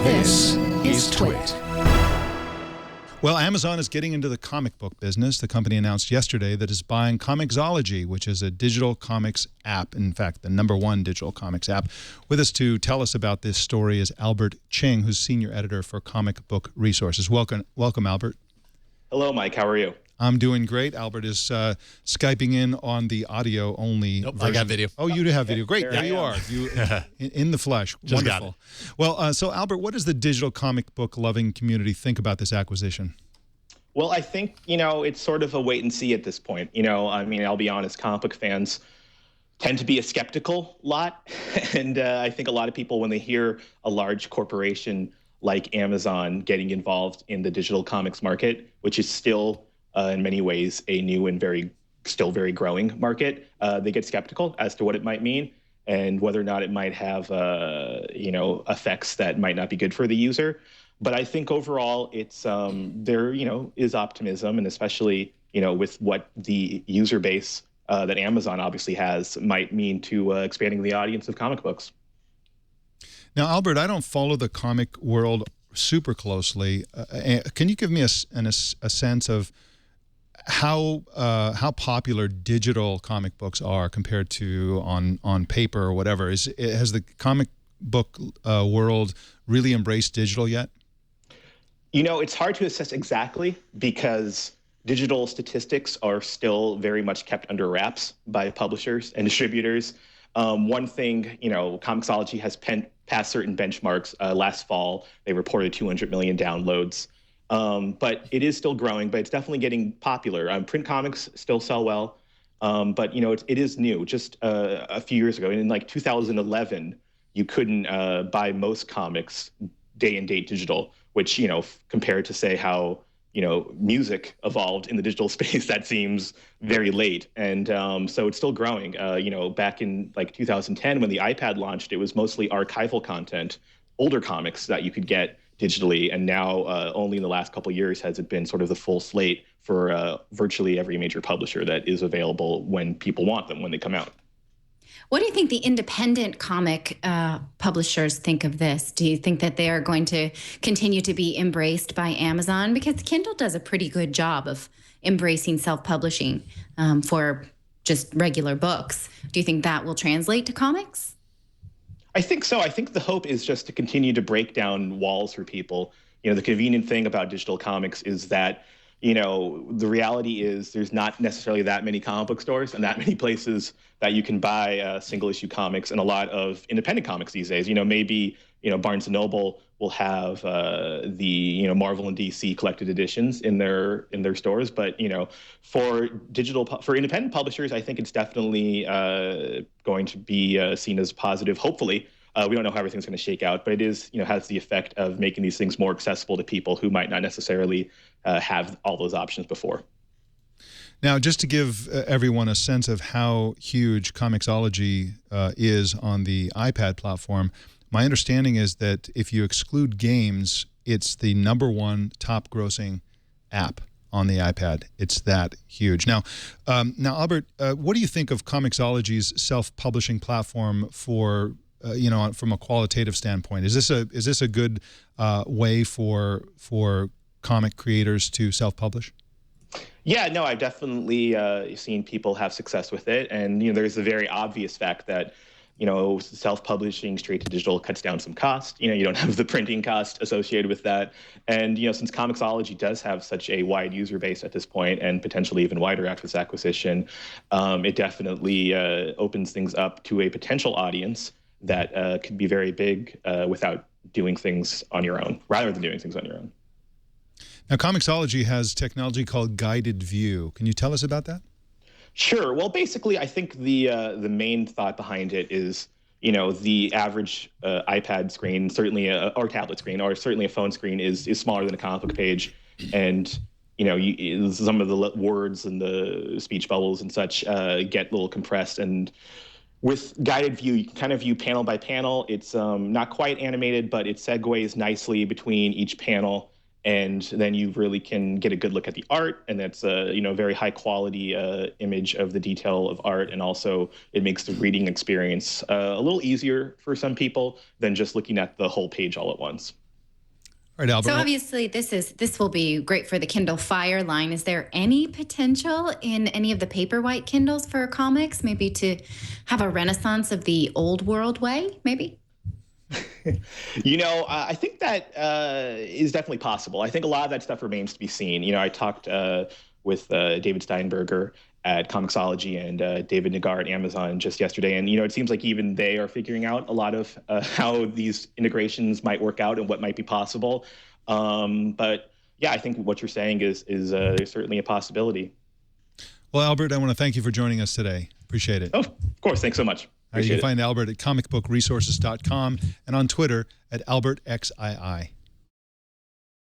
This is Twit. Well, Amazon is getting into the comic book business. The company announced yesterday that it's buying Comixology, which is a digital comics app. In fact, the #1 digital comics app. With us to tell us about this story is Albert Ching, who's senior editor for Comic Book Resources. Welcome, Albert. Hello, Mike. How are you? I'm doing great. Albert is Skyping in on the audio-only version. I got video. Oh, you do have video. Great. There you are. You in the flesh. Just Wonderful. got it. Well, so Albert, what does the digital comic book loving community think about this acquisition? Well, I think, it's sort of a wait and see at this point. I'll be honest, comic book fans tend to be a skeptical lot. And I think a lot of people, when they hear a large corporation like Amazon getting involved in the digital comics market, which is still in many ways a new and still very growing market, they get skeptical as to what it might mean and whether or not it might have effects that might not be good for the user. But I think overall it's there is optimism, and especially with what the user base that Amazon obviously has might mean to expanding the audience of comic books. Now, Albert, I don't follow the comic world super closely. Can you give me a sense of how popular digital comic books are compared to on paper or whatever? Has the comic book world really embraced digital yet? It's hard to assess exactly because digital statistics are still very much kept under wraps by publishers and distributors. One thing, Comixology has passed certain benchmarks. Last fall, they reported 200 million downloads. But it is still growing, but it's definitely getting popular. Print comics still sell well, but it is new. Just a few years ago, in like 2011, you couldn't buy most comics day and date digital, which compared to say how music evolved in the digital space, that seems very late. And so it's still growing. Back in like 2010, when the iPad launched, it was mostly archival content, older comics that you could get digitally, and now only in the last couple of years has it been sort of the full slate for virtually every major publisher that is available when people want them, when they come out. What do you think the independent comic publishers think of this? Do you think that they are going to continue to be embraced by Amazon? Because Kindle does a pretty good job of embracing self-publishing for just regular books. Do you think that will translate to comics? I think so. I think the hope is just to continue to break down walls for people. The convenient thing about digital comics is that, the reality is there's not necessarily that many comic book stores and that many places that you can buy single issue comics, and a lot of independent comics these days. Maybe, Barnes & Noble will have the, Marvel and DC collected editions in their stores. But, for independent publishers, I think it's definitely going to be seen as positive, hopefully. We don't know how everything's going to shake out, but it is, has the effect of making these things more accessible to people who might not necessarily have all those options before. Now, just to give everyone a sense of how huge Comixology is on the iPad platform, my understanding is that if you exclude games, it's the #1 top-grossing app on the iPad. It's that huge. Now, Albert, what do you think of Comixology's self-publishing platform for from a qualitative standpoint? Is this a good way for comic creators to self-publish? Yeah, no, I've definitely seen people have success with it. And, there's the very obvious fact that, self-publishing straight to digital cuts down some cost. You don't have the printing cost associated with that. And, since Comixology does have such a wide user base at this point, and potentially even wider after this acquisition, it definitely opens things up to a potential audience that could be very big without doing things on your own, rather than doing things on your own. Now, Comixology has technology called guided view. Can you tell us about that? Sure. Well, basically, I think the main thought behind it is, the average iPad screen, certainly or tablet screen, or certainly a phone screen is smaller than a comic book page, and some of the words and the speech bubbles and such get a little compressed. And with guided view, you can kind of view panel by panel. It's not quite animated, but it segues nicely between each panel. And then you really can get a good look at the art, and that's a very high quality image of the detail of art, and also it makes the reading experience a little easier for some people than just looking at the whole page all at once. All right, Albert. So obviously this will be great for the Kindle Fire line. Is there any potential in any of the Paperwhite Kindles for comics, maybe to have a renaissance of the old world way, maybe? I think that is definitely possible. I think a lot of that stuff remains to be seen. I talked with David Steinberger at Comixology and David Nagar at Amazon just yesterday. And, it seems like even they are figuring out a lot of how these integrations might work out and what might be possible. But yeah, I think what you're saying is there's certainly a possibility. Well, Albert, I want to thank you for joining us today. Appreciate it. Oh, of course. Thanks so much. You can find Albert at comicbookresources.com and on Twitter at AlbertXII.